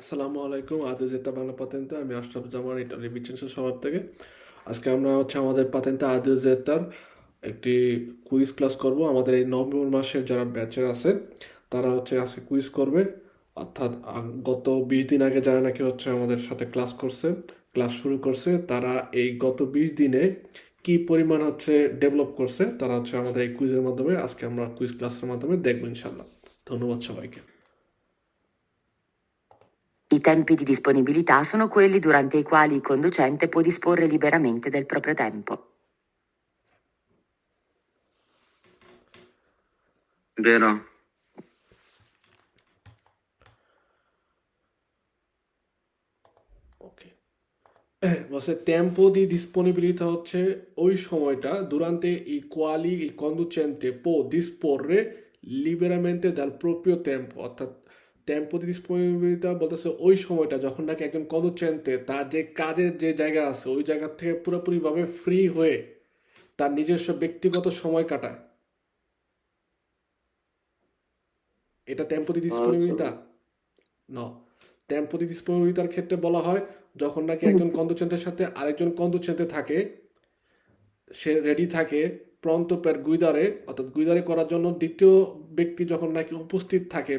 আসসালামু আলাইকুম। আদৌ যেটা বাংলা পাতেন্তে আমি আশরাফ জামান ইটালি বিচেন্সের শহর থেকে। আজকে আমরা আমাদের পাতেন্তে আদৌ জেতার একটি কুইজ ক্লাস করব। আমাদের এই নভেম্বর মাসের যারা ব্যাচের আছে তারা আজকে কুইজ করবে। অর্থাৎ গত 20 দিন আগে যারা নাকি আমাদের সাথে ক্লাস শুরু করছে, তারা এই গত 20 দিনে কি পরিমাণ ডেভেলপ করছে তারা আমাদের এই কুইজের মাধ্যমে আজকে আমরা কুইজ ক্লাসের মাধ্যমে দেখবো ইনশাল্লাহ। ধন্যবাদ সবাইকে। I tempi di disponibilità sono quelli durante i quali il conducente può disporre liberamente del proprio tempo. Vero. ওকে, বলছে tempo di disponibilità ওই সময়টা durante i quali il conducente può disporre liberamente dal proprio tempo। অর্থাৎ tempo di disponibilità বলতেছে ওই সময়টা যখন নাকি একজন কন্ডুচেন্টে তার যে কাজের যে জায়গা আছে ওই জায়গা থেকে পুরোপুরিভাবে ফ্রি হয়ে তার নিজস্ব ব্যক্তিগত সময় কাটায়। এটা tempo di disponibilità ন tempo di disponibilitàর ক্ষেত্রে বলা হয় যখন নাকি একজন কন্ডুচেন্টের সাথে আরেকজন কন্ডুচেন্টে থাকে, সে রেডি থাকে প্রন্টো পের গুইদারে, অর্থাৎ গুইদারে করার জন্য দ্বিতীয় ব্যক্তি যখন নাকি উপস্থিত থাকে